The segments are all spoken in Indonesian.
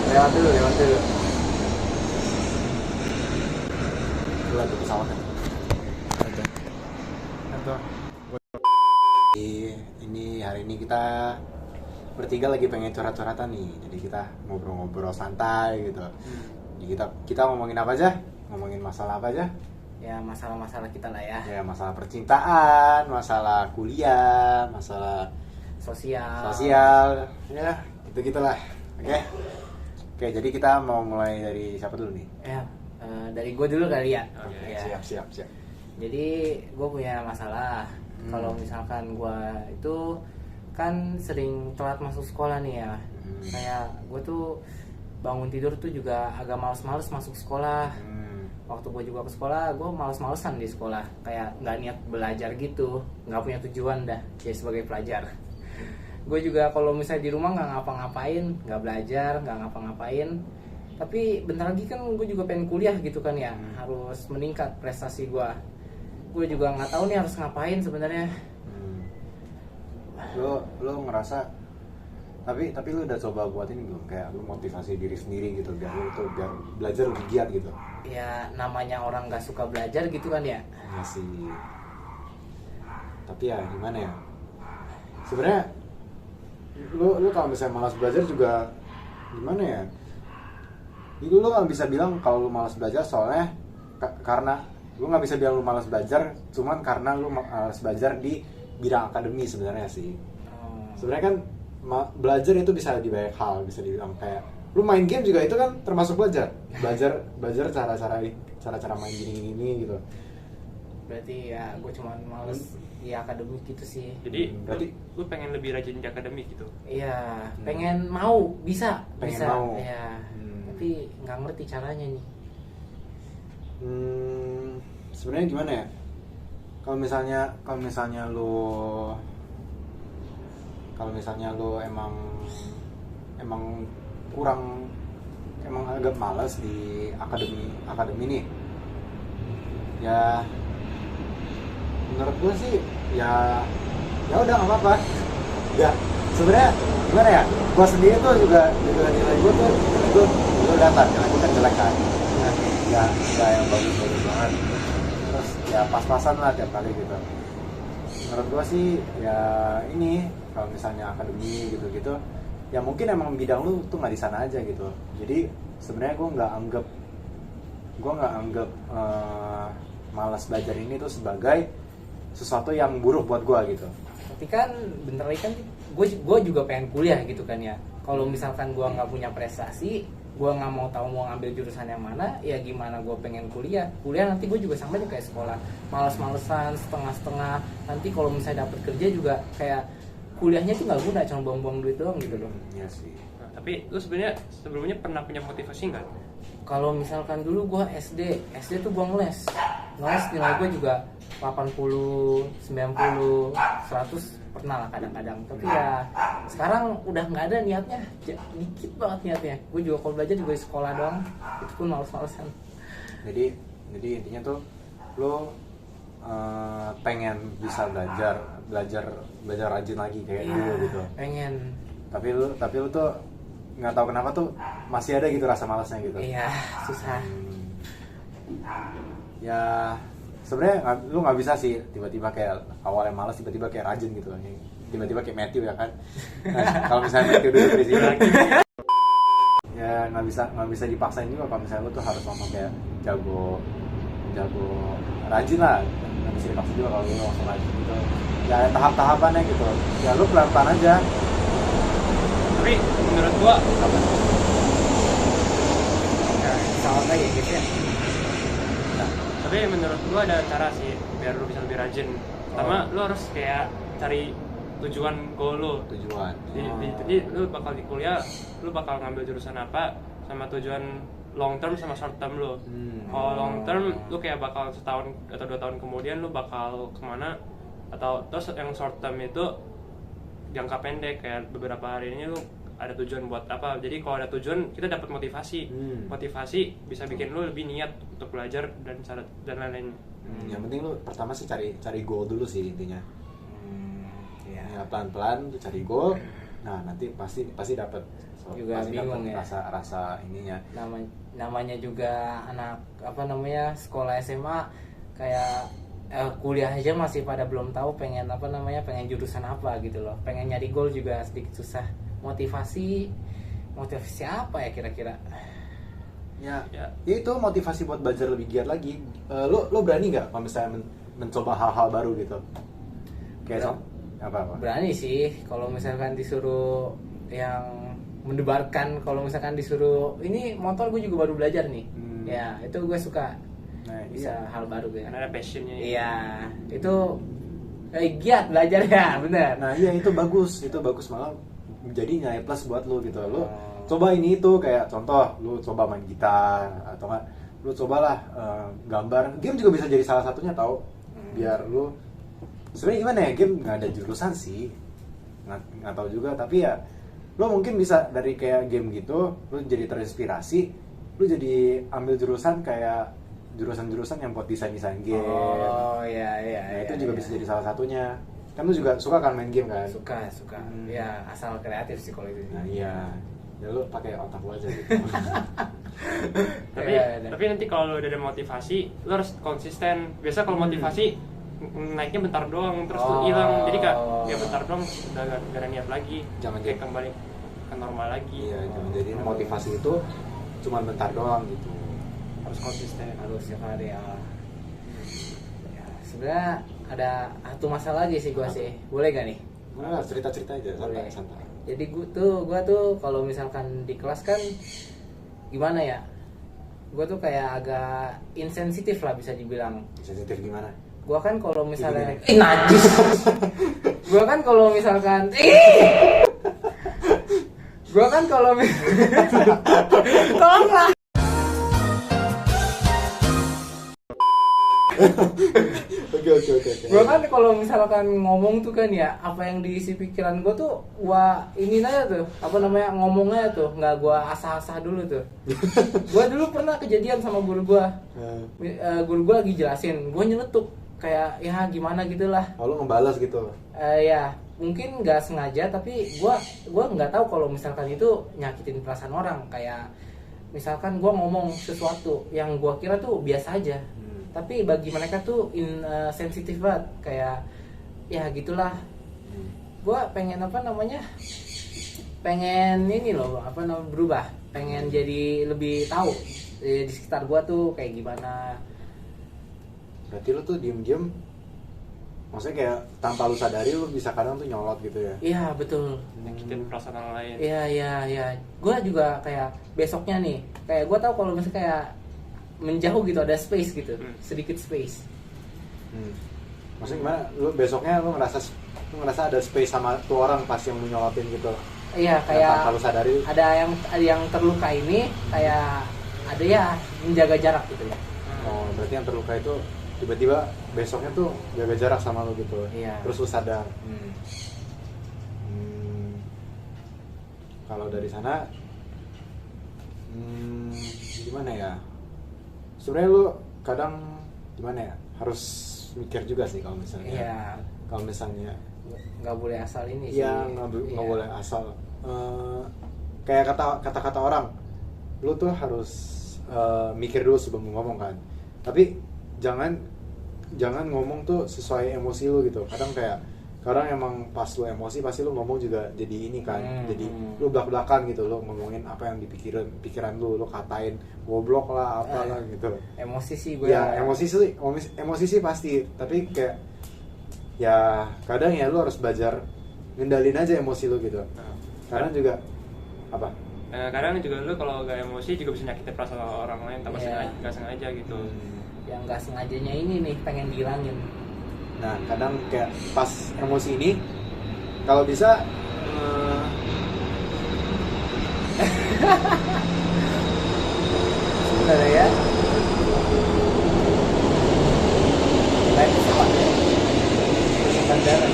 Lewat dulu. Lewat tuh pesawatnya. Atau Ini hari ini kita bertiga lagi pengen curhat-curhatan nih. Jadi kita ngobrol-ngobrol santai gitu. Jadi kita ngomongin apa aja? Ngomongin masalah apa aja? ya masalah-masalah kita lah ya, Ya masalah percintaan, masalah kuliah, masalah sosial, ya gitu-gitulah. Oke, jadi kita mau mulai dari siapa dulu nih? ya dari gue dulu kali ya. Oke, Ya. siap. Jadi gue punya masalah. Kalau misalkan gue itu kan sering telat masuk sekolah nih ya. Kayak gue tuh bangun tidur tuh juga agak males-males masuk sekolah. Waktu gue juga ke sekolah, gue males-malesan di sekolah. Kayak nggak niat belajar gitu, nggak punya tujuan dah jadi sebagai pelajar. Gue juga kalau misalnya di rumah nggak ngapa-ngapain, nggak belajar, nggak ngapa-ngapain. Tapi bentar lagi kan gue juga pengen kuliah gitu kan ya, harus meningkat prestasi gue. Gue juga nggak tahu nih harus ngapain sebenarnya. Lo ngerasa tapi lu udah coba buat ini belum, kayak lu motivasi diri sendiri gitu biar belajar lebih giat gitu? Ya namanya orang nggak suka belajar gitu kan ya. Ya sih, tapi ya gimana ya, sebenarnya lu kalau misalnya malas belajar juga gimana ya, itu lu nggak bisa bilang kalau lu malas belajar soalnya karena lu nggak bisa bilang lu malas belajar cuman karena lu malas belajar di bidang akademi sebenarnya sih. Sebenarnya kan belajar itu bisa di banyak hal, bisa dibilang kayak lu main game juga itu kan termasuk belajar cara main gini gitu. Berarti ya gue cuma males di akademik gitu sih. Jadi berarti lu pengen lebih rajin di akademik gitu. Iya, pengen mau bisa. Mau. Ya. Tapi nggak ngerti caranya nih. Sebenarnya gimana ya? Kalau misalnya lu emang agak malas di akademi nih. Ya menurut gue sih ya udah nggak apa-apa. Ya sebenarnya gimana ya? Gue sendiri tuh juga nilai gue datar, nilai gue kan jelek kan. Ya yang bagus banget. Terus ya pas-pasan lah tiap kali gitu. Menurut gue sih ya ini kalau misalnya akademi gitu ya mungkin emang bidang lu tuh nggak di sana aja gitu. Jadi sebenarnya gue nggak anggap malas belajar ini tuh sebagai sesuatu yang buruk buat gue gitu. Tapi kan bentar lagi kan gue juga pengen kuliah gitu kan ya. Kalau misalkan gue nggak punya prestasi, gue nggak mau tahu mau ngambil jurusan yang mana, ya gimana gue pengen kuliah nanti gue juga sama aja kayak sekolah, males-malesan, setengah-setengah. Nanti kalau misalnya dapet kerja juga kayak kuliahnya tuh nggak guna, cuma buang-buang duit doang gitu loh. Iya sih. Nah, tapi lu sebenarnya sebelumnya pernah punya motivasi nggak? Kalau misalkan dulu gue SD tuh gue ngeles nilai gue juga 80, 90, 100 pernah lah kadang-kadang. Tapi ya sekarang udah nggak ada niatnya, dikit banget niatnya. Gue juga kalau belajar juga di sekolah doang, itu pun males-malesan. Jadi intinya tuh lo pengen bisa belajar rajin lagi kayak dulu gitu. Pengen. Tapi lu tuh nggak tahu kenapa tuh masih ada gitu rasa malasnya gitu. Iya, susah. Ya sebenarnya lu nggak bisa sih tiba-tiba kayak awalnya malas tiba-tiba kayak rajin gitu kan. Tiba-tiba kayak Matthew ya kan. Nah, kalau misalnya Matthew dulu di sini ya nggak bisa dipaksain juga kalau misalnya lu tuh harus ngomong kayak jago rajin lah. Nggak bisa dipaksa juga kalau lu langsung rajin gitu. Ya tahap-tahapannya gitu. Ya lu pelan-pelan aja. Tapi menurut gua apa? Ya, salah lagi gitu ya. Nah, Tapi menurut gua ada cara sih biar lu bisa lebih rajin. Pertama lu harus kayak cari tujuan goal lu. tujuan. Jadi lu bakal di kuliah, lu bakal ngambil jurusan apa sama tujuan long term sama short term lu. Kalau long term lu kayak bakal setahun atau 2 tahun kemudian lu bakal kemana, atau terus yang short term itu jangka pendek kayak beberapa hari ini lu ada tujuan buat apa. Jadi kalau ada tujuan kita dapat motivasi. Motivasi bisa bikin lu lebih niat untuk belajar dan lain-lain. Yang penting lu pertama sih cari goal dulu sih intinya. Ya pelan-pelan tuh cari goal. Nah nanti pasti dapat Juga pasti bingung dapat ya. rasa ininya. Namanya juga anak sekolah SMA kayak kuliah aja masih pada belum tahu pengen pengen jurusan apa gitu loh, pengen nyari goal juga sedikit susah. Motivasi apa ya kira-kira? Ya itu motivasi buat belajar lebih giat lagi. Lo berani nggak kalau misalnya mencoba hal-hal baru gitu? Kayak apa? Berani sih kalau misalkan disuruh yang mendebarkan, kalau misalkan disuruh ini motor gue juga baru belajar nih. Ya itu gue suka. Nah, Bisa hal baru gitu. Karena ada passionnya. Iya, itu giat belajar ya, bener. Nah iya itu bagus malah jadi nilai plus buat lo gitu. Lo coba ini itu kayak contoh lo coba main gitar atau enggak lo cobalah gambar. Game juga bisa jadi salah satunya tau. Biar lo sebenarnya gimana ya, game nggak ada jurusan sih, nggak tahu juga, tapi ya lo mungkin bisa dari kayak game gitu lo jadi terinspirasi, lo jadi ambil jurusan kayak jurusan yang buat desain game. Oh iya. Nah itu juga bisa jadi salah satunya. Kan lu juga suka kan main game kan? Suka. Ya asal kreatif sih kalau itu. Nah iya. Ya lu pakai otak lu aja gitu. Tapi nanti kalau lu udah ada motivasi, lu harus konsisten. Biasa kalau motivasi naiknya bentar doang terus tuh hilang. Jadi kak ya bentar doang udah gak ada niat lagi. Jangan kayak kembali ke normal lagi. Iya, jangan jadi motivasi itu cuma bentar doang gitu. Harus konsisten. Harus setiap hari ya. Sebenarnya ada satu masalah lagi sih gua sih. Boleh gak nih? Nah, cerita-cerita aja, Boleh. santai. Jadi gua tuh kalau misalkan di kelas kan gimana ya? Gua tuh kayak agak insensitif lah bisa dibilang. Sensitif gimana? Gua kan kalau misalnya Gini. najis. Gua kan kalau misalkan Gua kan kalau tolonglah. Oke. Gua kan kalau misalkan ngomong tuh kan ya, apa yang diisi pikiran gua tuh ini aja tuh, ngomongnya tuh nggak gua asah-asah dulu tuh. Gua dulu pernah kejadian sama guru gua. Guru gua lagi jelasin, gua nyeletuk kayak ya gimana gitulah. Oh, lu ngebalas gitu. Ya mungkin nggak sengaja, tapi gua nggak tahu kalau misalkan itu nyakitin perasaan orang. Kayak misalkan gua ngomong sesuatu yang gua kira tuh biasa aja, tapi bagi mereka tuh sensitif banget. Kayak ya gitulah. Gua pengen pengen ini loh berubah, pengen jadi lebih tahu di sekitar gua tuh kayak gimana. Berarti lu tuh diem-diem, maksudnya kayak tanpa lu sadari lu bisa kadang tuh nyolot gitu ya? Iya betul. Nyakitin perasaan orang lain. Iya. Gue juga kayak besoknya nih, kayak gue tahu kalau misalnya kayak menjauh gitu, ada space gitu, sedikit space. Maksudnya gimana? Lu besoknya lu ngerasa ada space sama tuh orang pas yang lu nyolotin gitu? Iya kayak tanpa lu sadari. Ada yang terluka ini kayak ada ya menjaga jarak gitu ya. Oh berarti yang terluka itu tiba-tiba besoknya tuh jaga jarak sama lu gitu. Iya. Terus lu sadar. Kalau dari sana gimana ya? Sebenarnya lu kadang gimana ya? Harus mikir juga sih kalau misalnya. Iya. Kalau misalnya nggak boleh asal ini sih. Iya, nggak boleh asal. Kayak kata-kata orang, lu tuh harus mikir dulu sebelum ngomong kan. Tapi jangan ngomong tuh sesuai emosi lu gitu. Kadang emang pas lu emosi pasti lu ngomong juga jadi ini kan. Jadi lu belak-belakan gitu, lu ngomongin apa yang pikiran lu katain goblok lah apalah gitu. Emosi sih gue. Ya, emosi sih pasti, tapi kayak ya kadang ya lu harus belajar ngendalin aja emosi lu gitu. Karena juga apa? Kadang juga lu kalau gak emosi juga bisa nyakitin perasaan orang lain tanpa nggak sengaja gitu. Yang nggak sengajanya ini nih pengen dihilangin. Nah kadang kayak pas emosi ini kalau bisa sebentar ya. Baik pesawat ya. Bandara.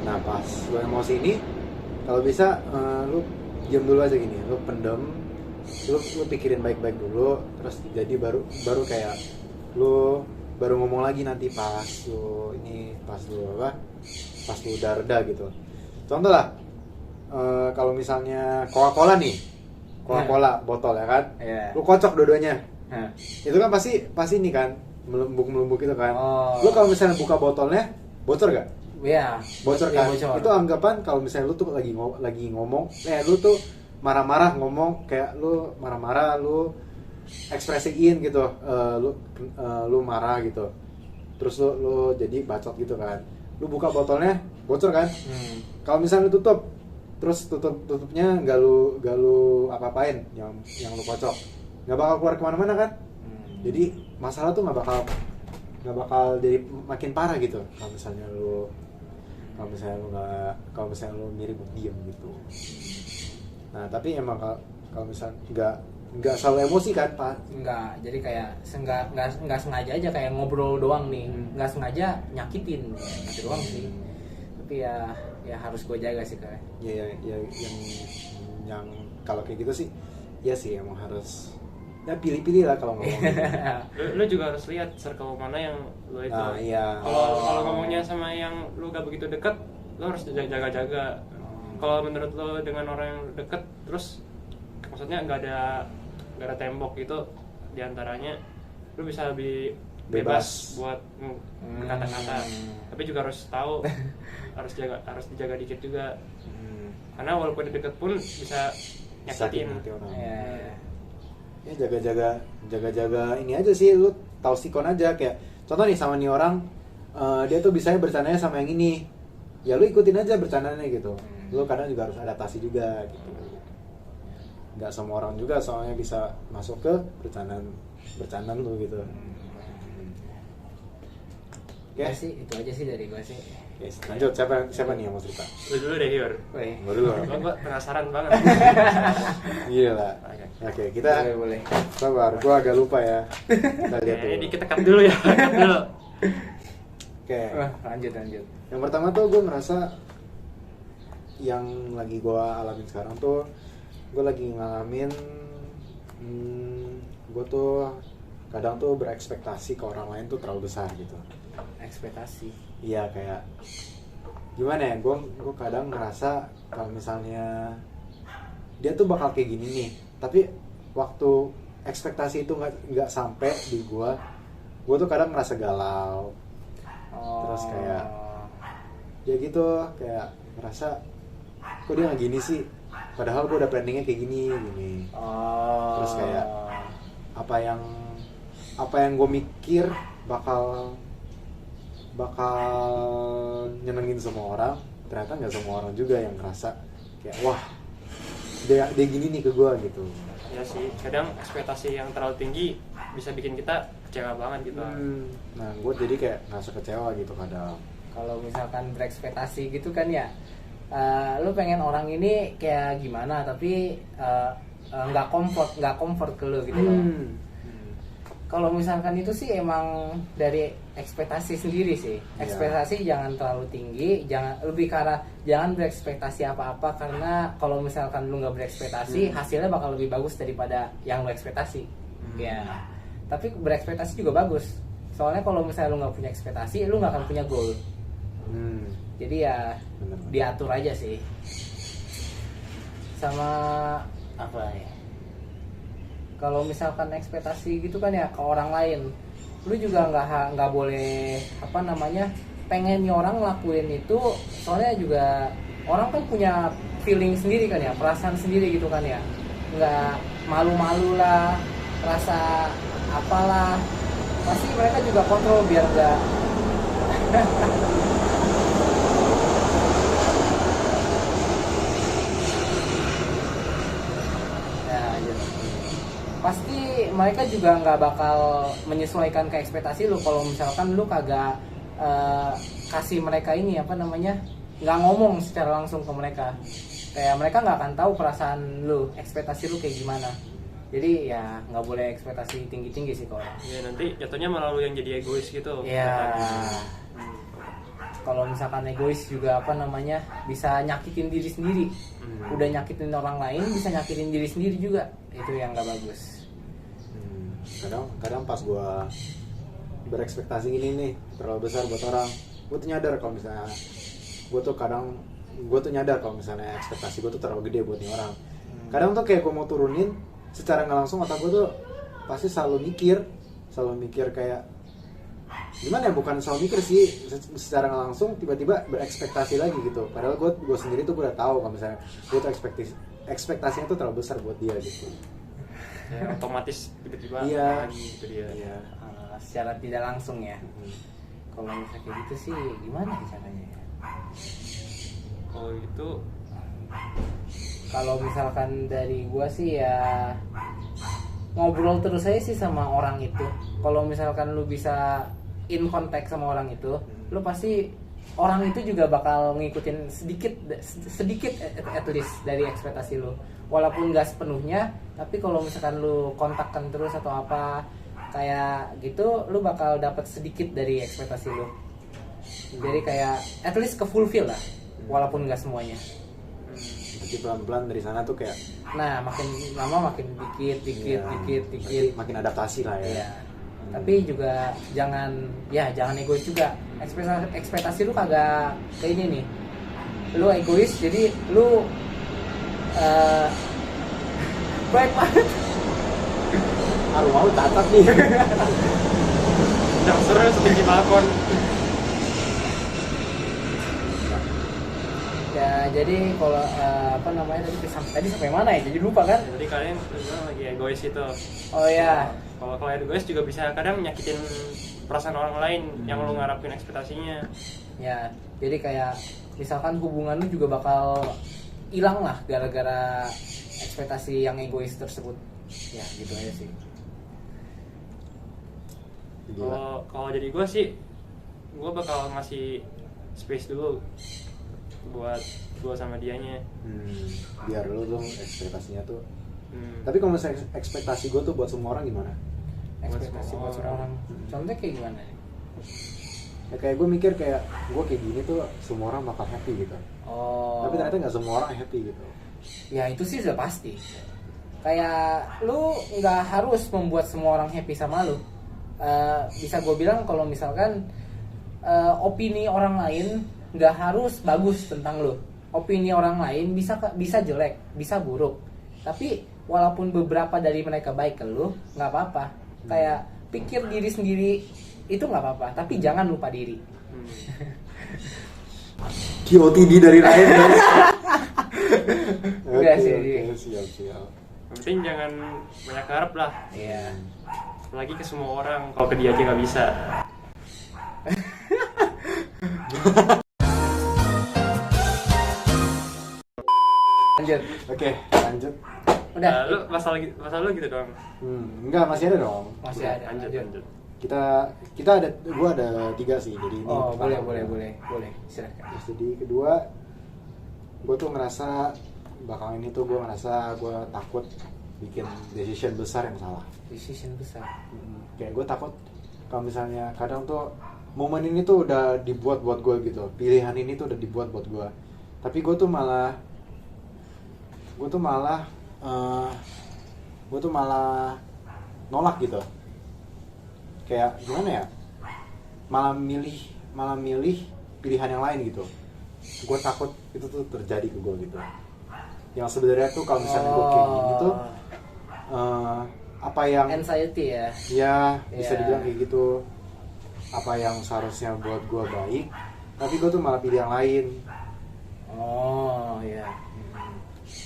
Nah pas lu emosi ini kalau bisa lu diam dulu aja gini, lu pendem, lu pikirin baik-baik dulu, terus jadi baru kayak lu baru ngomong lagi nanti pas lu udah reda gitu. Contoh lah, kalau misalnya Coca-Cola nih, Coca-Cola botol ya kan, lu kocok dua-duanya, itu kan pasti ini kan melembuk itu kan. Lu kalau misalnya buka botolnya bocor gak? Iya. Bocor kan? Bocor. Itu anggapan kalau misalnya lu tuh lagi ngomong, lu tuh marah-marah ngomong, kayak lu marah-marah, lu ekspresiin gitu, lu marah gitu, terus lu jadi bacot gitu kan. Lu buka botolnya bocor kan. Kalau misalnya lu tutup, terus tutupnya nggak lu apa-apain yang lu kocok, nggak bakal keluar kemana-mana kan. Jadi masalah tuh nggak bakal jadi makin parah gitu kalau misalnya lu mirip diem gitu. Nah tapi emang kalau misalnya nggak selalu emosi kan Pak? Enggak, jadi kayak nggak sengaja aja, kayak ngobrol doang nih, nggak sengaja nyakitin gitu doang sih. Tapi ya harus gue jaga sih kayak. Ya yang kalau kayak gitu sih, ya sih emang harus ya pilih-pilih lah kalau ngomong. Lu juga harus lihat circle mana yang lu itu. Iya. Kalau ngomongnya sama yang lu gak begitu dekat, lu harus jaga-jaga. Kalau menurut lu dengan orang yang dekat, terus maksudnya nggak ada tembok gitu diantaranya, lu bisa lebih bebas buat berkata-kata. Tapi juga harus tahu harus dijaga dikit juga. Karena walaupun deket pun bisa nyakitin. Ya jaga ini aja sih, lu tahu sikon aja. Kayak contoh nih, sama nih orang, dia tuh bisanya bercandanya sama yang ini, ya lu ikutin aja bercandanya gitu. Lu kadang juga harus adaptasi juga gitu. Nggak semua orang juga soalnya bisa masuk ke bercandaan lu gitu. Ya sih, itu aja sih dari gue sih. Yes, lanjut, siapa nih yang mau cerita? Lu dulu deh, Hyur. Gue dulu. Gue penasaran banget. Gila. Oke, kita boleh. sabar, gue agak lupa ya. Kita lihat dulu. Ini kita cut dulu ya. Cut dulu. Oke. Lanjut. Yang pertama tuh gue ngerasa yang lagi gue alamin sekarang tuh, gue lagi ngalamin gue tuh kadang tuh berekspektasi ke orang lain tuh terlalu besar gitu. Ekspektasi. Iya, kayak gimana ya, gue kadang ngerasa kalau misalnya dia tuh bakal kayak gini nih, tapi waktu ekspektasi itu nggak sampai di gue tuh kadang ngerasa galau. Terus kayak ya gitu, kayak ngerasa kok dia nggak gini sih, padahal gue udah planningnya kayak gini. Terus kayak apa yang gue mikir bakal nyenengin semua orang, ternyata nggak semua orang juga yang ngerasa kayak wah dia gini nih ke gue gitu. Ya sih, kadang ekspektasi yang terlalu tinggi bisa bikin kita kecewa banget gitu. Nah gue jadi kayak ngerasa kecewa gitu kadang. Kalau misalkan berekspektasi gitu kan ya, lu pengen orang ini kayak gimana, tapi nggak comfort ke lu gitu loh. Kalau misalkan itu sih emang dari ekspektasi sendiri sih. Ekspektasi jangan terlalu tinggi, jangan berekspektasi apa-apa, karena kalau misalkan lu nggak berekspektasi, hasilnya bakal lebih bagus daripada yang lu ekspektasi. Ya. Tapi berekspektasi juga bagus. Soalnya kalau misalnya lu nggak punya ekspektasi, lu nggak akan punya goal. Jadi ya diatur aja sih. Sama apa ya? Kalau misalkan ekspektasi gitu kan ya ke orang lain, lu juga nggak boleh pengen nih orang ngelakuin itu, soalnya juga orang kan punya feeling sendiri kan ya, perasaan sendiri gitu kan ya, nggak malu-malu lah, rasa apalah, pasti mereka juga kontrol biar nggak pasti mereka juga nggak bakal menyesuaikan ke ekspektasi lu kalau misalkan lu kagak kasih mereka ini nggak ngomong secara langsung ke mereka, kayak mereka nggak akan tahu perasaan lu, ekspektasi lu kayak gimana. Jadi ya nggak boleh ekspektasi tinggi sih kalau. Ya nanti jatuhnya malah lu yang jadi egois gitu. Ya. Kalau misalkan egois juga bisa nyakitin diri sendiri. Udah nyakitin orang lain, bisa nyakitin diri sendiri juga. Itu yang nggak bagus. Kadang pas gue berekspektasi gini nih terlalu besar buat orang. Gue tuh nyadar kalau misalnya gue tuh nyadar kalau misalnya ekspektasi gue tuh terlalu gede buat nih orang. Kadang tuh kayak gue mau turunin, secara nggak langsung otak gue tuh pasti selalu mikir kayak gimana ya, bukan selalu mikir sih, secara nggak langsung tiba-tiba berekspektasi lagi gitu. Padahal gue sendiri tuh gue udah tahu kalau misalnya gue tuh ekspektasinya tuh terlalu besar buat dia gitu. Ya, otomatis tiba-tiba Iya. lagi gitu dia. Iya. Secara tidak langsung ya. Kalau misalnya kayak gitu sih gimana ya caranya ya? Kalau gitu Kalau misalkan dari gua sih ya ngobrol terus aja sih sama orang itu. Kalau misalkan lu bisa in contact sama orang itu, lu pasti orang itu juga bakal ngikutin sedikit at least dari ekspektasi lu. Walaupun nggak sepenuhnya, tapi kalau misalkan lu kontakkan terus atau apa kayak gitu, lu bakal dapat sedikit dari ekspektasi lu. Jadi kayak at least ke fulfill lah, walaupun nggak semuanya. Jadi pelan-pelan dari sana tuh kayak Makin lama makin dikit. makin adaptasi lah ya. Iya. Tapi juga jangan egois juga. Ekspektasi lu kagak kayak ini nih. Lu egois jadi lu baik banget. Mau catat nih. yang seru setinggi balkon. Ya jadi kalau tadi sampai mana ya? Jadi lupa kan? Jadi kalian lagi egois itu. Oh ya. Kalau egois juga bisa kadang nyakitin perasaan orang lain yang lu ngarapin ekspektasinya. Ya, jadi kayak misalkan hubungan lu juga bakal hilang lah gara-gara ekspektasi yang egois tersebut. Ya, gitu aja sih. Kalau jadi gue sih, gue bakal ngasih space dulu buat gue sama dianya. Biar lu dong ekspektasinya tuh. Tapi kalau misalnya ekspektasi gue tuh buat semua orang gimana? Ekspektasi buat orang. Contohnya kayak gimana? Ya kayak gue mikir kayak gue kayak gini tuh semua orang bakal happy gitu. Oh. Tapi ternyata nggak semua orang happy gitu. Ya itu sih sudah pasti. Kayak lu nggak harus membuat semua orang happy sama lu. Bisa gue bilang kalau misalkan opini orang lain nggak harus bagus tentang lu. Opini orang lain bisa jelek, bisa buruk. Tapi walaupun beberapa dari mereka baik ke lu, nggak apa-apa. Kayak pikir diri sendiri itu nggak apa-apa. Tapi jangan lupa diri. QOTD dari Ryan. Enggak sih. Siap. Yang penting jangan banyak harap lah. Iya. Apalagi ke semua orang. Kalau ke dia aja nggak bisa. Lanjut. Oke, lanjut. Udah. Lu masalah lu gitu doang. Enggak, masih ada dong. Masih ada. Lanjut. Kita ada, gua ada 3 sih. Jadi ini Oh, pertama. boleh. Silakan. Terus jadi kedua, gue tuh ngerasa belakangan ini tuh gue ngerasa gue takut bikin decision besar yang salah. Decision besar. Kayak gue takut kalau misalnya kadang tuh momen ini tuh udah dibuat buat gue gitu, pilihan ini tuh udah dibuat buat gue, tapi gue tuh malah nolak gitu. Kayak gimana ya? Malah milih pilihan yang lain gitu. Gue takut itu tuh terjadi ke gue gitu. Yang sebenarnya tuh kalau misalnya gue kayak gini tuh apa yang anxiety ya. Ya bisa Ya. dibilang kayak gitu. Apa yang seharusnya buat gue baik, tapi gue tuh malah pilih yang lain. Oh ya.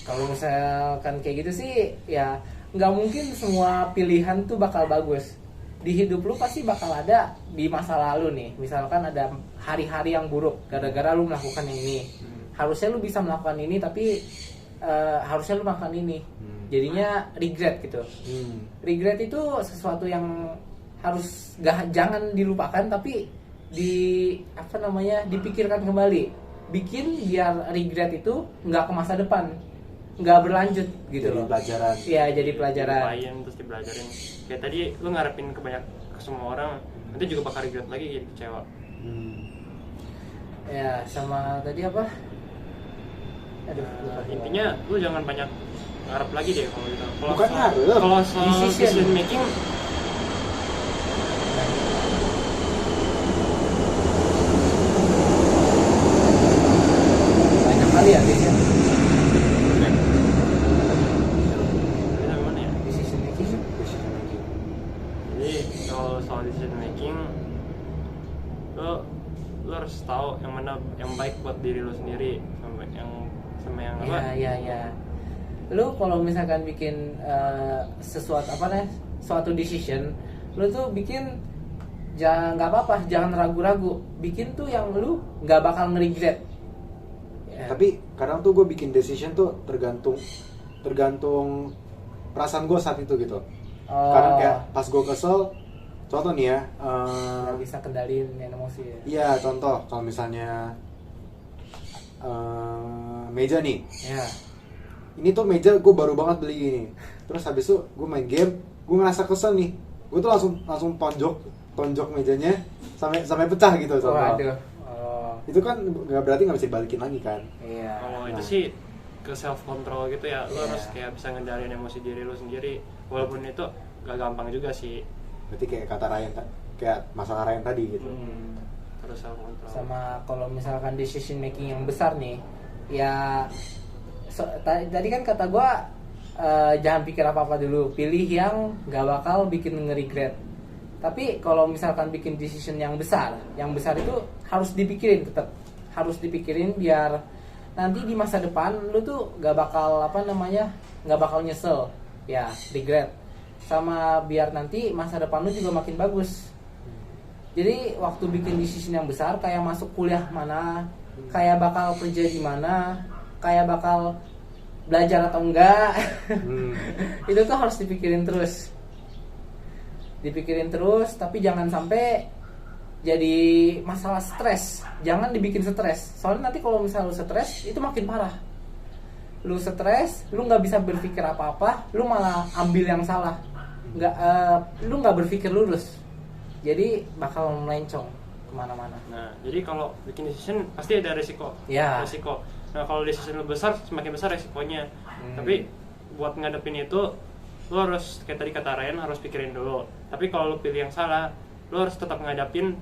Kalau misalkan kayak gitu sih ya nggak mungkin semua pilihan tuh bakal bagus. Di hidup lu pasti bakal ada di masa lalu nih. Misalkan ada hari-hari yang buruk gara-gara lu melakukan yang ini. Harusnya lu bisa melakukan ini tapi harusnya lu melakukan ini. Jadinya regret gitu. Regret itu sesuatu yang harus jangan dilupakan tapi dipikirkan kembali. Bikin biar regret itu nggak ke masa depan, nggak berlanjut gitu Jadi loh. pelajaran. Iya, jadi pelajaran. Lupain terus dibelajarin. Kayak tadi lu ngarepin ke semua orang, nanti juga bakal regret lagi jadi kecewa. Ya, sama tadi apa? Aduh, lupa. Intinya lu jangan banyak ngarep lagi deh kalau gitu. Bukan ngarep. Kalau soal Decision decision making lu harus tahu yang mana yang baik buat diri lu sendiri sama yang apa. Iya. Lu kalau misalkan bikin suatu decision, lu tuh bikin jangan, nggak apa-apa, jangan ragu-ragu, bikin tuh yang lu nggak bakal nge-regret. Tapi kadang tuh gue bikin decision tuh tergantung perasaan gue saat itu gitu. Kadang kayak pas gue kesel, contoh nih ya, nggak bisa kendaliin emosi ya. iya contoh kalau misalnya meja nih, Ya. ini tuh meja gue baru banget beli gini, terus habis itu gue main game, gue ngerasa kesel nih, gue tuh langsung tonjok mejanya sampai pecah gitu contoh. Waduh. Itu kan nggak berarti nggak bisa dibalikin lagi kan. Iya. Kalau itu sih ke self control gitu ya, lu harus kayak bisa ngendaliin emosi diri lu sendiri, walaupun itu gak gampang juga sih. Berarti kayak kata Ryan, kayak masalah Ryan tadi gitu. Terus self control. Sama kalau misalkan decision making yang besar nih, ya tadi kan kata gua jangan pikir apa-apa dulu, pilih yang gak bakal bikin nge-regret. Tapi kalau misalkan bikin decision yang besar itu harus dipikirin, tetap harus dipikirin biar nanti di masa depan lu tuh gak bakal gak bakal nyesel, ya regret. Sama biar nanti masa depan lu juga makin bagus. Jadi waktu bikin decision yang besar, kayak masuk kuliah mana, kayak bakal kerja di mana, kayak bakal belajar atau enggak, itu tuh harus dipikirin terus, tapi jangan sampai jadi masalah stres. Jangan dibikin stres, soalnya nanti kalau misalnya lu stres itu makin parah. Lu stres, lu nggak bisa berpikir apa-apa, lu malah ambil yang salah, lu nggak berpikir lurus, jadi bakal melencong kemana-mana. Nah, jadi kalau bikin decision pasti ada resiko. Ya. Resiko. Nah, kalau decision lu besar, semakin besar resikonya. Tapi buat ngadepin itu, lu harus kayak tadi kata Ryan, harus pikirin dulu. Tapi kalau lu pilih yang salah, lu harus tetap ngadapin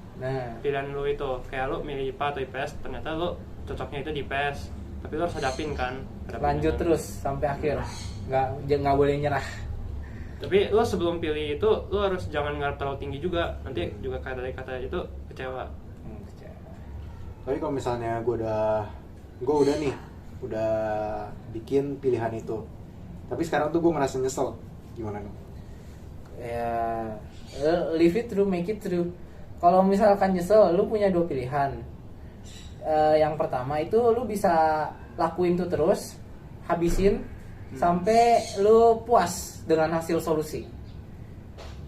pilihan lu itu. Kayak lu milih IPA atau IPS, ternyata lu cocoknya itu di IPS. Tapi lu harus hadapin kan. Lanjut terus sampai akhir. Nggak boleh nyerah. Tapi lu sebelum pilih itu, lu harus jangan ngarep terlalu tinggi juga. Nanti juga kata itu kecewa. Tapi kalau misalnya gue udah bikin pilihan itu, tapi sekarang tuh gue ngerasa nyesel, gimana nih? Ya, live it through, make it through. Kalau misalkan nyesel, lu punya dua pilihan. Yang pertama itu lu bisa lakuin tuh terus, habisin sampai lu puas dengan hasil solusi.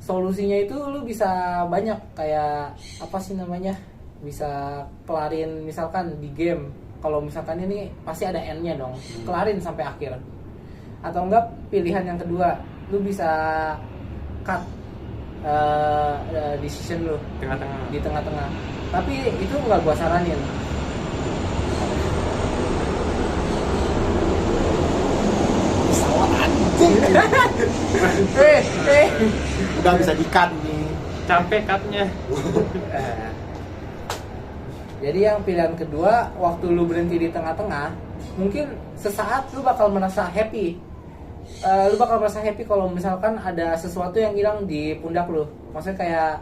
Solusinya itu lu bisa banyak, kayak apa sih namanya? Bisa kelarin misalkan di game. Kalau misalkan ini pasti ada end-nya dong, kelarin sampai akhir. Atau enggak, pilihan yang kedua, lu bisa cut decision lu di tengah-tengah. Tapi itu nggak gua saranin. Pesawat anjing. Udah bisa di-cut nih. Capek cutnya. Jadi yang pilihan kedua, waktu lu berhenti di tengah-tengah, mungkin sesaat lu bakal merasa happy. Lu bakal merasa happy kalau misalkan ada sesuatu yang hilang di pundak lu. Maksudnya kayak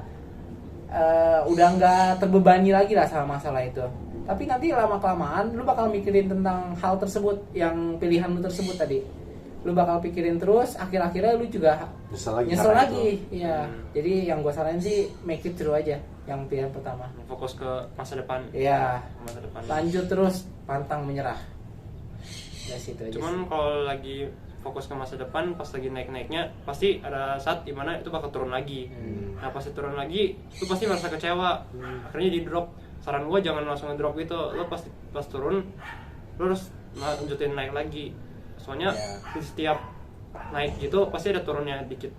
udah nggak terbebani lagi lah sama masalah itu. Tapi nanti lama-kelamaan lu bakal mikirin tentang hal tersebut, yang pilihan lu tersebut tadi. Lu bakal pikirin terus, akhir-akhirnya lu juga nyesel lagi. Iya. Jadi yang gue saranin sih make it through aja, yang pilihan pertama. Fokus ke masa depan. Iya. Masa depan. Lanjut terus, pantang menyerah. Ya situ aja. Cuman kalau lagi fokus ke masa depan, pas lagi naik-naiknya, pasti ada saat dimana itu bakal turun lagi. Nah, pasti turun lagi, lu pasti merasa kecewa. Akhirnya di drop. Saran gue jangan langsung ngedrop gitu. Lu pasti pas turun, lu harus lanjutin naik lagi. Soalnya di setiap naik gitu pasti ada turunnya dikit.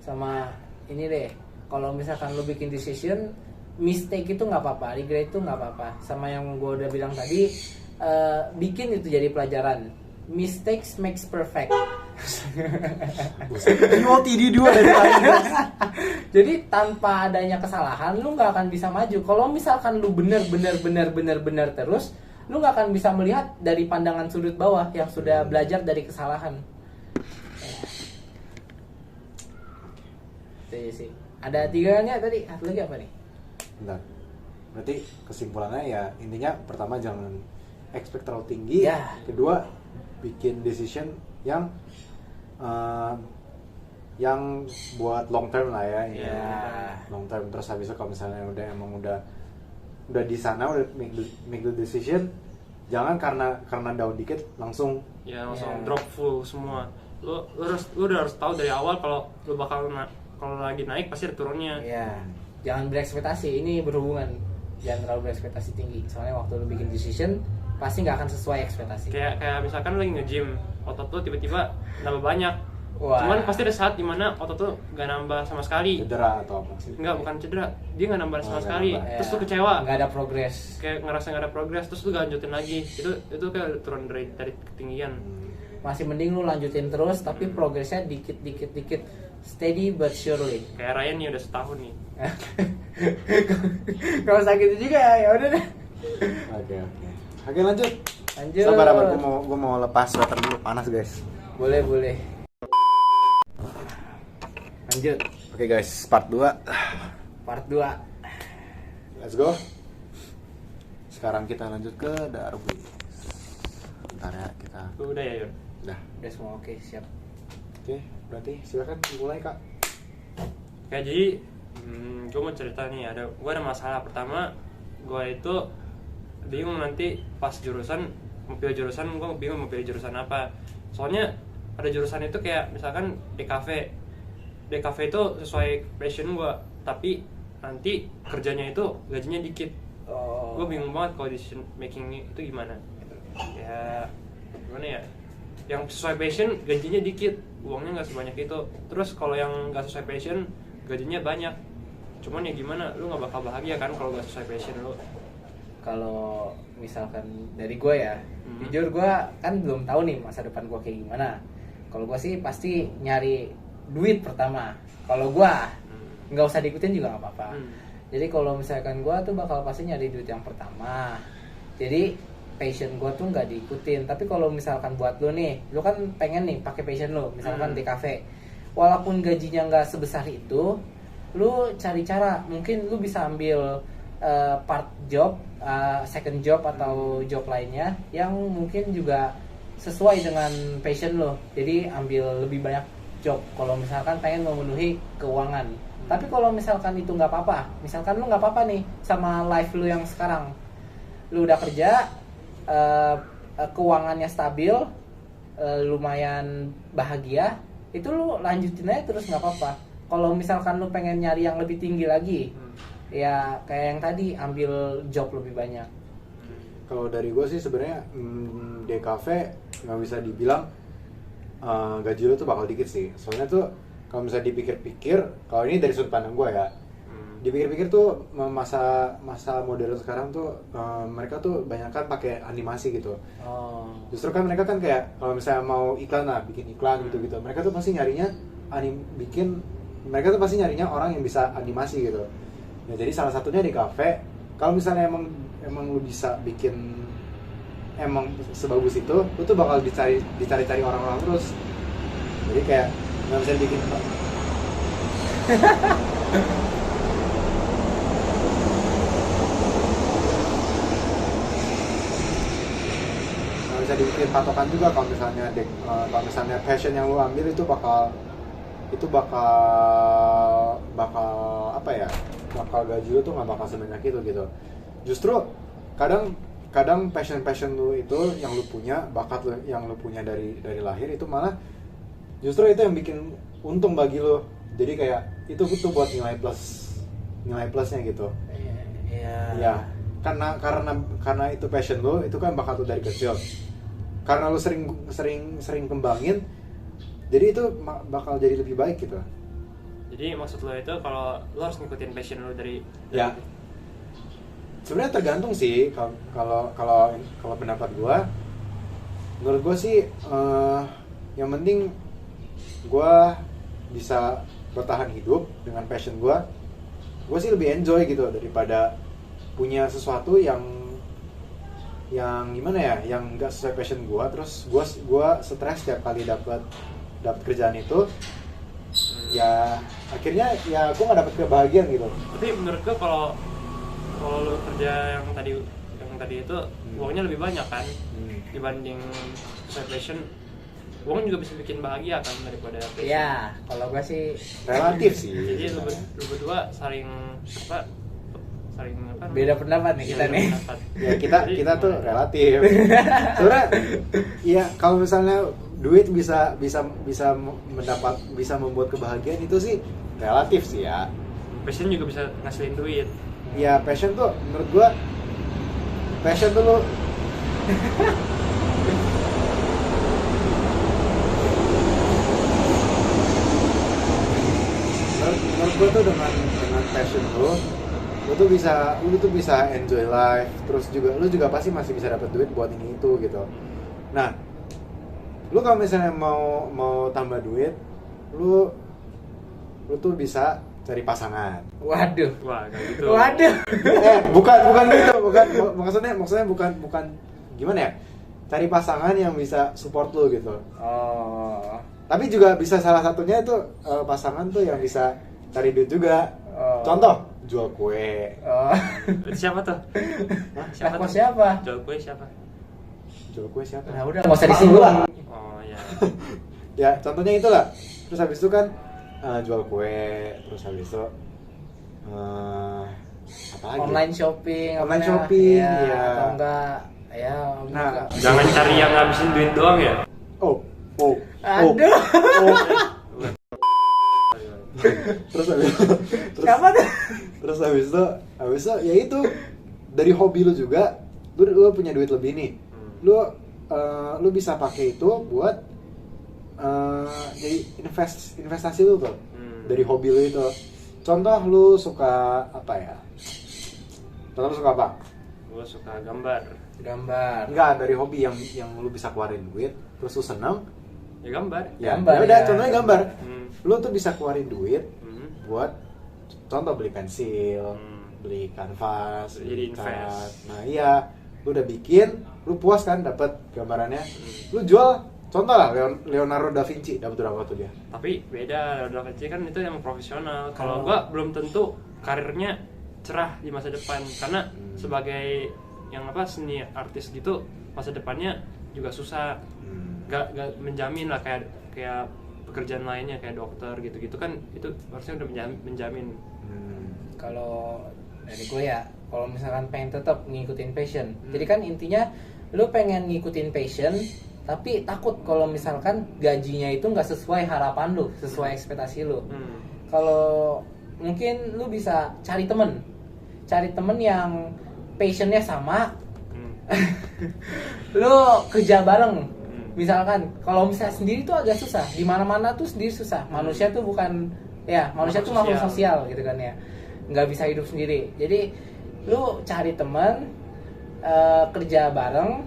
Sama ini deh, kalau misalkan lu bikin decision, mistake itu nggak apa-apa, regret itu nggak apa-apa. Sama yang gue udah bilang tadi, bikin itu jadi pelajaran. Mistakes makes perfect. Jadi tanpa adanya kesalahan, lu nggak akan bisa maju. Kalau misalkan lu bener terus, lu nggak akan bisa melihat dari pandangan sudut bawah yang sudah belajar dari kesalahan. Itu sih. Ada 3-nya tadi. Satu lagi apa nih? Bentar. Berarti kesimpulannya ya intinya pertama jangan expect terlalu tinggi, Ya. kedua bikin decision yang buat long term lah ya, Ya. long term. Terus habis itu kalau misalnya udah di sana udah make the decision, jangan karena down dikit langsung Ya langsung Ya. drop full semua. Lu udah harus tahu dari awal kalau lu bakal kalau lagi naik pasti ada turunnya. Ya, jangan berekspektasi. Ini berhubungan. Jangan terlalu berekspektasi tinggi. Soalnya waktu lu bikin decision pasti nggak akan sesuai ekspektasi. Kayak misalkan lu lagi nge-gym, otot lu tiba-tiba nambah banyak. Wah. Cuman pasti ada saat dimana otot tuh gak nambah sama sekali. cedera atau apa sih? Enggak, bukan cedera. Dia gak nambah sama nggak sekali. nambah. Terus Ya, lu kecewa. nggak ada progres. Kayak ngerasa gak ada progres, terus lu gak lanjutin lagi. Itu kayak turun dari ketinggian. Masih mending lu lanjutin terus tapi progresnya dikit steady but surely. Kayak Ryan nih udah setahun nih. Kalau sakit juga ya udah deh. Oke lanjut. Lanjut. Sabar gue mau lepas sweater dulu, panas guys. Boleh. Lanjut. Oke guys, part 2. Part 2. Let's go. Sekarang kita lanjut ke Darwis. Bentar ya kita. Udah ya, Yur? Udah. Udah semua oke, siap. Oke, berarti silakan mulai Kak. Kayak jadi, gue mau cerita nih, gue ada masalah. Pertama, gue itu bingung nanti pas mau pilih jurusan, gue bingung mau pilih jurusan apa. Soalnya ada jurusan itu kayak misalkan DKV itu sesuai passion gue, tapi nanti kerjanya itu gajinya dikit. Oh. Gue bingung banget kalau decision making itu gimana. Ya gimana ya, yang sesuai passion gajinya dikit, uangnya nggak sebanyak itu. Terus kalau yang nggak sesuai passion gajinya banyak, cuman ya gimana, lu nggak bakal bahagia kan kalau nggak sesuai passion lu. Kalau misalkan dari gue ya, jujur gue kan belum tahu nih masa depan gue kayak gimana. Kalau gue sih pasti nyari duit pertama. Kalau gue nggak usah diikutin juga nggak apa-apa. Jadi kalau misalkan gue tuh bakal pasti nyari duit yang pertama. Jadi passion gue tuh nggak diikutin. Tapi kalau misalkan buat lo nih, lo kan pengen nih pakai passion lo, misalkan di kafe. Walaupun gajinya nggak sebesar itu, lo cari cara. Mungkin lo bisa ambil part job, second job atau job lainnya yang mungkin juga sesuai dengan passion lo. Jadi ambil lebih banyak job kalau misalkan pengen memenuhi keuangan. Tapi kalau misalkan itu nggak apa-apa, misalkan lu nggak apa-apa nih sama life lu yang sekarang, lu udah kerja, keuangannya stabil, lumayan bahagia, itu lu lanjutin aja terus nggak apa-apa. Kalau misalkan lu pengen nyari yang lebih tinggi lagi, ya kayak yang tadi, ambil job lebih banyak. Kalau dari gue sih sebenarnya DKV nggak bisa dibilang gaji lu tuh bakal dikit sih. Soalnya tuh kalau misalnya dipikir-pikir, kalau ini dari sudut pandang gue ya, dipikir-pikir tuh masa modern sekarang tuh mereka tuh banyak kan pakai animasi gitu. Oh. Justru kan mereka kan kayak kalau misalnya mau iklan lah, bikin iklan gitu-gitu. Mereka tuh pasti nyarinya mereka tuh pasti nyarinya orang yang bisa animasi gitu. Ya jadi salah satunya di kafe. Kalau misalnya emang lu bisa bikin emang sebagus itu, lu tuh bakal dicari orang-orang terus. Jadi kayak nggak bisa bikin nggak bisa dibikin patokan juga kalau misalnya passion yang lu ambil itu bakal apa ya, bakal gaji lu tuh nggak bakal sebanyak itu gitu. Justru kadang passion lu itu yang lu punya, bakat lu yang lu punya dari lahir itu malah justru itu yang bikin untung bagi lu. Jadi kayak itu tuh buat nilai plusnya gitu. Ya karena itu passion lu, itu kan bakat lu dari kecil. Karena lu sering kembangin, jadi itu bakal jadi lebih baik gitu. Jadi maksud lo itu kalau lo harus ngikutin passion lo dari Ya. Sebenarnya tergantung sih. Kalau pendapat gua, menurut gua sih yang penting gua bisa bertahan hidup dengan passion gua sih lebih enjoy gitu daripada punya sesuatu yang gimana ya, yang nggak sesuai passion gua, terus gua stres setiap kali dapat kerjaan itu. Ya akhirnya ya gua nggak dapet kebahagiaan gitu. Tapi menurut gue kalau kalau lu kerja yang tadi itu uangnya lebih banyak kan dibanding sesuai passion. Uang juga bisa bikin bahagia kan daripada passion. Ya, kalau gua sih Relatif sih. Jadi lu berdua saling beda pendapat nih kita nih. Ya kita tuh relatif. Soalnya ya kalau misalnya duit bisa membuat kebahagiaan itu sih relatif sih ya. Passion juga bisa ngasilin duit. Ya passion tuh menurut gua lo menurut gue tuh dengan passion lu tuh bisa enjoy life, terus lu juga pasti masih bisa dapat duit buat ini itu gitu. Nah, lu kalau misalnya mau tambah duit, lu tuh bisa cari pasangan. Waduh. Wah, kayak gitu. Waduh. Bukan gitu, maksudnya bukan gimana ya? Cari pasangan yang bisa support lu gitu. Oh. Tapi juga bisa salah satunya itu pasangan tuh yang bisa cari duit juga. Contoh, jual kue. Oh. Siapa tuh? Hah? Siapa? Jual kue siapa? Jual kue siapa? Nah, udah enggak usah disinggung. Oh ya. Ya, contohnya itulah. Terus habis itu kan jual kue, terus habis itu apa lagi? Online shopping, ya. Atau enggak ya. Nah, Jangan cari yang ngabisin duit doang ya. Aduh. Terus habis Siapa tuh? Terus habis itu ya itu dari hobi lu juga, lu punya duit lebih nih. Lu bisa pakai itu buat jadi investasi lu tuh. Dari hobi lu itu. Contoh lu suka apa ya? Contoh lu suka apa? Gue suka gambar. Enggak, dari hobi yang lu bisa keluarin duit, terus lu seneng. Ya gambar. Ya Gambar, udah, ya. contohnya gambar. Lu tuh bisa keluarin duit buat contoh beli pensil, beli kanvas, Jadi beli cat. invest. Nah iya, lu udah bikin, lu puas kan dapat gambarannya. Lu jual, contoh lah Leonardo da Vinci dapat berapa tuh dia? Tapi beda, Leonardo da Vinci kan itu yang profesional. Kalau gua belum tentu karirnya cerah di masa depan karena sebagai yang seni artis gitu masa depannya juga susah. Gak menjamin lah kayak pekerjaan lainnya kayak dokter gitu-gitu kan itu harusnya udah menjamin. Kalau dari gue ya, kalau misalkan pengen tetap ngikutin passion, jadi kan intinya lu pengen ngikutin passion tapi takut kalau misalkan gajinya itu nggak sesuai harapan lu, sesuai ekspektasi lu. Kalau mungkin lu bisa cari temen yang passionnya sama, lu kerja bareng. Misalkan kalau misalnya sendiri tuh agak susah, di mana-mana tuh sendiri susah. Manusia tuh bukan manusia tuh makhluk sosial gitu kan ya, nggak bisa hidup sendiri. Jadi lu cari teman, kerja bareng,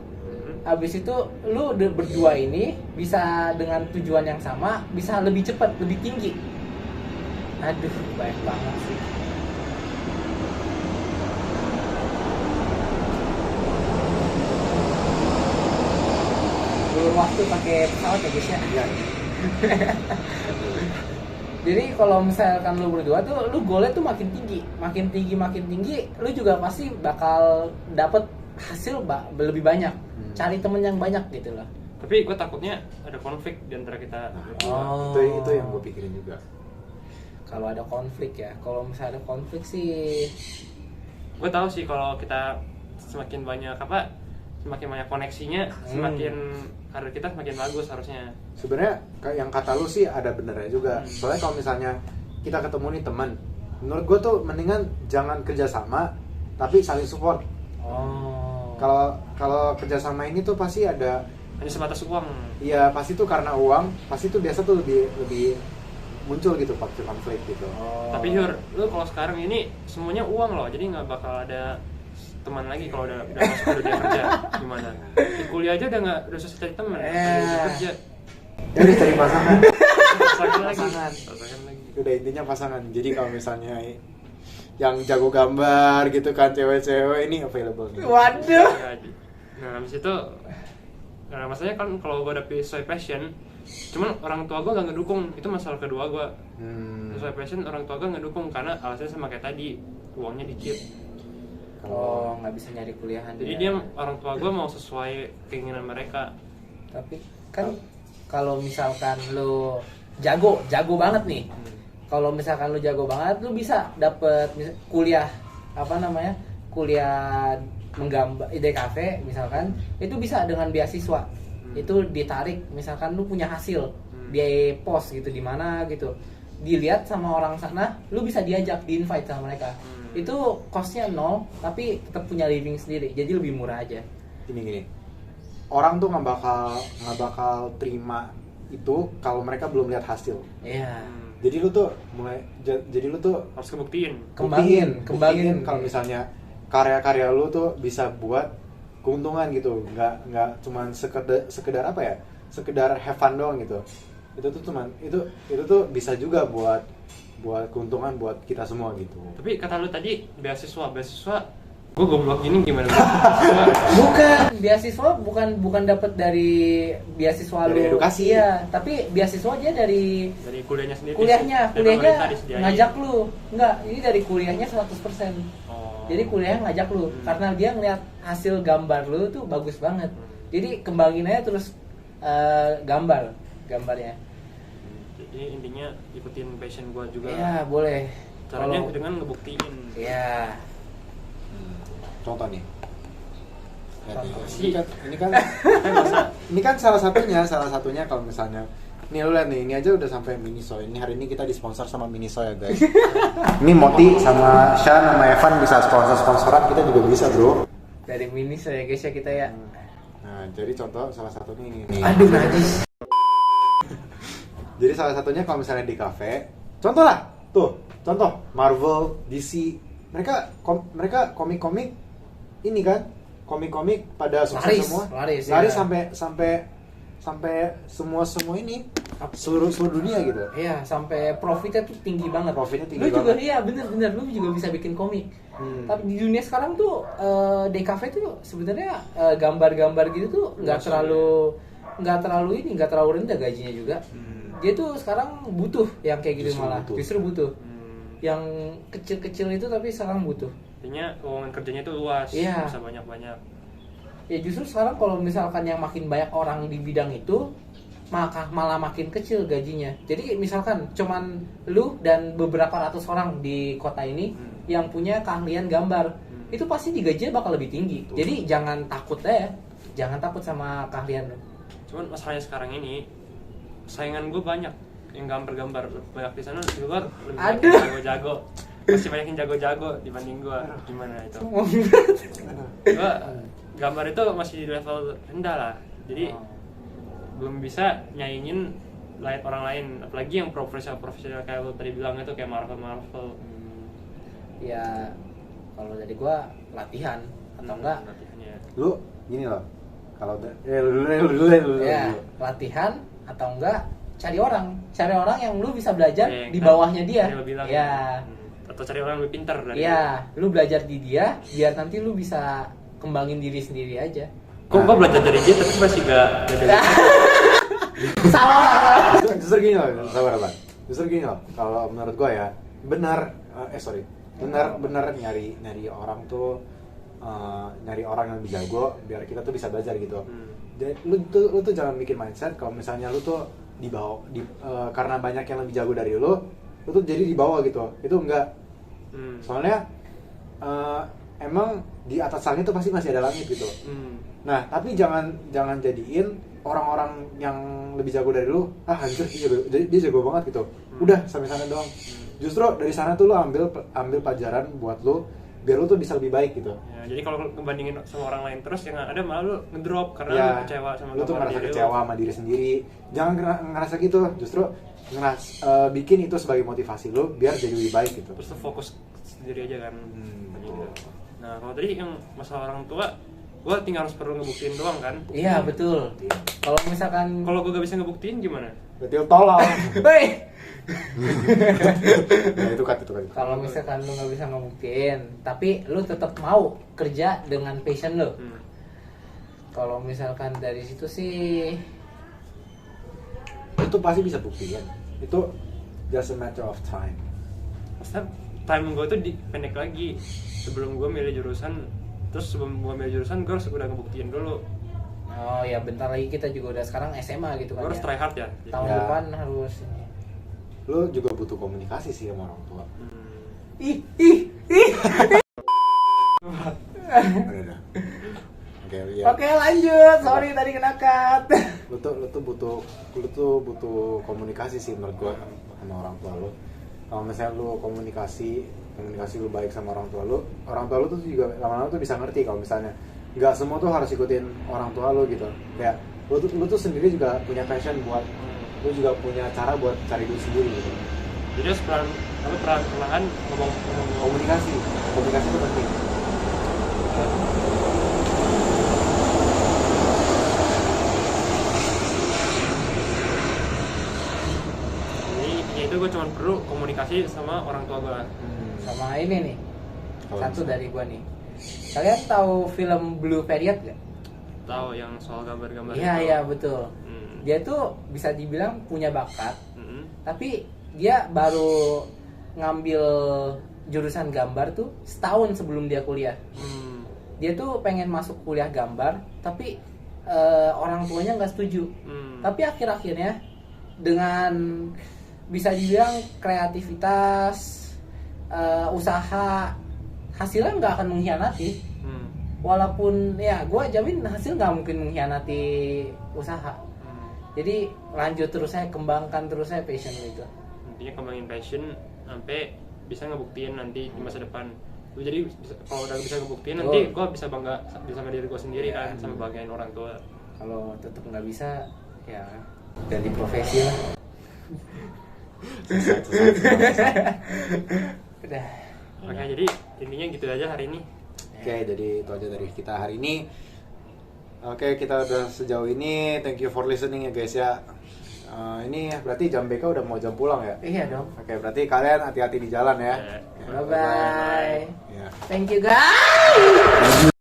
habis itu lu berdua ini bisa dengan tujuan yang sama, bisa lebih cepat, lebih tinggi. Aduh, baik banget sih. Belum waktu pakai pesawat ya guys ya. Jadi kalau misalkan lu berdua tuh, lu goalnya tuh makin tinggi, lu juga pasti bakal dapet hasil lebih banyak. Cari temen yang banyak gitu loh. Tapi gue takutnya ada konflik di antara kita. Itu yang gue pikirin juga. Kalau ada konflik ya, kalau misalnya ada konflik sih, gue tahu sih kalau kita semakin banyak koneksinya, semakin karir kita semakin bagus harusnya. Sebenarnya yang kata lu sih ada benernya juga. Soalnya kalau misalnya kita ketemu nih teman, menurut gue tuh mendingan jangan kerjasama, tapi saling support. Kalau kerjasama ini tuh pasti ada hanya sebatas uang. Iya, pasti tuh karena uang, pasti tuh biasa tuh lebih muncul gitu konflik gitu. Tapi Hur, lu kalau sekarang ini semuanya uang loh, jadi nggak bakal ada teman lagi kalau udah masuk udah dia kerja. Gimana? Di kuliah aja udah susah cari teman, udah kerja. Ya udah cari pasangan. Pasangan lagi. Udah intinya pasangan. Jadi kalau misalnya yang jago gambar gitu kan, cewek-cewek ini available nih. Waduh. Nah, habis itu masalahnya kan kalau gue udah sesuai passion, cuman orang tua gue gak ngedukung. Itu masalah kedua gue. Sesuai passion orang tua gue ngedukung karena alasannya sama kayak tadi, uangnya dikit. Oh, nggak bisa nyari kuliahan. Jadi dia orang tua gue mau sesuai keinginan mereka. Tapi kan kalau misalkan lo jago banget nih. Kalau misalkan lu jago banget, lu bisa dapet kuliah kuliah menggambar IDKV misalkan, itu bisa dengan beasiswa. Itu ditarik, misalkan lu punya hasil di pos gitu di mana gitu, dilihat sama orang sana, lu bisa diajak, di invite sama mereka. Itu costnya 0, tapi tetap punya living sendiri, jadi lebih murah aja. Gini, orang tuh nggak bakal terima itu kalau mereka belum lihat hasil. Iya. Jadi lu tuh Harus kebuktiin. Kembangin. Kalau misalnya karya-karya lu tuh bisa buat keuntungan gitu, nggak cuman sekedar apa ya, sekedar have fun doang gitu. Itu tuh bisa juga buat keuntungan buat kita semua gitu. Tapi kata lu tadi beasiswa, gue goblok gini gimana? Bukan beasiswa, bukan dapat dari beasiswa dari lu. Edukasi. Iya, tapi beasiswa aja dari Kuliahnya sendiri. kuliahnya disediain. ngajak lu. Enggak, ini dari kuliahnya 100%. Oh. Jadi kuliahnya ngajak lu karena dia ngeliat hasil gambar lu tuh bagus banget. Jadi kembangin aja terus gambarnya. Jadi intinya ikutin passion gue juga. Iya, boleh. Caranya dengan ngebuktiin. Iya. Contoh nih. Sih. Ini kan salah satunya kalau misalnya nih lu lihat nih, ini aja udah sampai Miniso. Ini hari ini kita disponsor sama Miniso ya guys. Ini Moti sama Shan sama Evan bisa sponsoran, kita juga bisa bro. Dari mini saya guys ya kita ya. Nah jadi contoh salah satunya ini nih. Aduh najis. Jadi salah satunya kalau misalnya di kafe, contoh Marvel, DC, mereka komik-komik ini kan, komik-komik pada sukses semua, laris ya. sampai semua ini seluruh dunia gitu. Iya, sampai profitnya tuh tinggi banget. Lu juga iya bener lu juga bisa bikin komik. Tapi di dunia sekarang tuh DKV tuh sebenarnya gambar-gambar gitu tuh nggak terlalu rendah gajinya juga. Dia tuh sekarang butuh yang kayak gitu, justru butuh. Yang kecil-kecil itu tapi sekarang butuh. Intinya lowongan kerjanya itu luas, iya. bisa banyak-banyak. Ya justru sekarang kalau misalkan yang makin banyak orang di bidang itu, malah makin kecil gajinya. Jadi misalkan cuman lu dan beberapa ratus orang di kota ini yang punya keahlian gambar, itu pasti digajinya bakal lebih tinggi. Betul. Jadi jangan takut sama keahlian lu. Cuman masalahnya sekarang ini saingan gue banyak yang gambar-gambar, banyak di sana di luar lebih banyak yang jago-jago. Masih banyak yang jago-jago dibanding gue. Gimana itu? Gue gambar itu masih di level rendah lah. Jadi belum bisa nyaingin orang lain, apalagi yang profesional kayak lo tadi bilang itu kayak Marvel. Ya kalau dari gue latihan atau enggak latihannya. Lu gini loh, kalau latihan atau enggak cari orang yang lu bisa belajar di bawahnya dia. Ya. Atau cari orang lebih pintar dari iya, lu belajar di dia biar nanti lu bisa kembangin diri sendiri aja. Kok gua belajar dari dia tapi masih gak belajar. Salah. Justru gini loh, kalau menurut gua ya, benar nyari orang tuh nyari orang yang lebih jago biar kita tuh bisa belajar gitu. Jadi lu tuh jangan bikin mindset kalau misalnya lu tuh di bawah karena banyak yang lebih jago dari lu tuh jadi di bawah gitu. Itu enggak. Soalnya emang di atas langit tuh pasti masih ada langit gitu. Nah, tapi jangan jadiin orang-orang yang lebih jago dari lu, anjir dia jago banget gitu. Udah sampai sana doang. Justru dari sana tuh lu ambil pelajaran buat lu biar lu tuh bisa lebih baik gitu. Ya, jadi kalau ngebandingin sama orang lain terus yang ada malah lu ngedrop karena lu kecewa sama lu tuh ngerasa kecewa sama diri sendiri. Jangan ngerasa gitu, justru bikin itu sebagai motivasi lu biar jadi lebih baik gitu. Terus tuh fokus sendiri aja kan. Nah, kalau tadi yang masalah orang tua, gue tinggal harus perlu ngebuktiin doang kan. Iya betul. Kalau misalkan gue gak bisa ngebuktiin gimana? Berarti lu tolong. Hei. Nah, itu kan. Kalau misalkan lu nggak bisa ngebuktiin, tapi lu tetap mau kerja dengan passion lu. Kalau misalkan dari situ sih, itu pasti bisa buktiin. Itu just a matter of time. time gue tuh pendek lagi sebelum gue milih jurusan. Terus sebelum gue milih jurusan gue harus udah ngebuktiin dulu. Oh ya, bentar lagi kita juga udah sekarang SMA gitu Gue kan harus ya. try hard ya. Tahun Ya. depan harus ini. Lu juga butuh komunikasi sih sama orang tua. Ih. Udah. Oke, ya. Oke, lanjut. Sorry tadi kena cut. Lu tuh butuh komunikasi sih menurut gua sama orang tua lu. Kalau misalnya lu komunikasi lu baik sama orang tua lu tuh juga lama-lama tuh bisa ngerti kalau misalnya nggak semua tuh harus ikutin orang tua lu gitu. Kayak lu tuh sendiri juga punya passion buat, lu juga punya cara buat cari duit sendiri gitu. Jadi harus perlahan ngomong. Komunikasi itu penting. Jadi intinya itu gue cuma perlu komunikasi sama orang tua gue. Sama ini nih. Kalau Satu misalnya- dari gua nih. Kalian tahu film Blue Period gak? Tahu yang soal gambar-gambar Iya, itu. iya betul. Hmm. Dia tuh bisa dibilang punya bakat, Hmm. tapi dia baru ngambil jurusan gambar tuh setahun sebelum dia kuliah. Hmm. Dia tuh pengen masuk kuliah gambar, tapi orang tuanya nggak setuju. Hmm. Tapi akhir-akhirnya dengan bisa dibilang kreativitas, usaha, hasilnya nggak akan mengkhianati. Hmm. Walaupun ya gue jamin hasil nggak mungkin mengkhianati usaha. Hmm. Jadi lanjut terus saya, kembangkan terus saya passion itu. Intinya kembangin passion sampai bisa ngebuktiin nanti di masa depan. Lu jadi kalau udah bisa ngebuktiin nanti gue bisa bangga sama diri gue sendiri kan, sama banggain orang tua. Kalau tetap nggak bisa ya ganti profesi lah. Udah. Oke, jadi intinya gitu aja hari ini. Oke, jadi itu aja dari kita hari ini. Oke, kita udah sejauh ini. Thank you for listening ya guys ya. Ini berarti jam BK udah mau jam pulang ya? Iya dong. Oke, berarti kalian hati-hati di jalan ya. Ya. Ya, Bye bye. Ya. Thank you guys.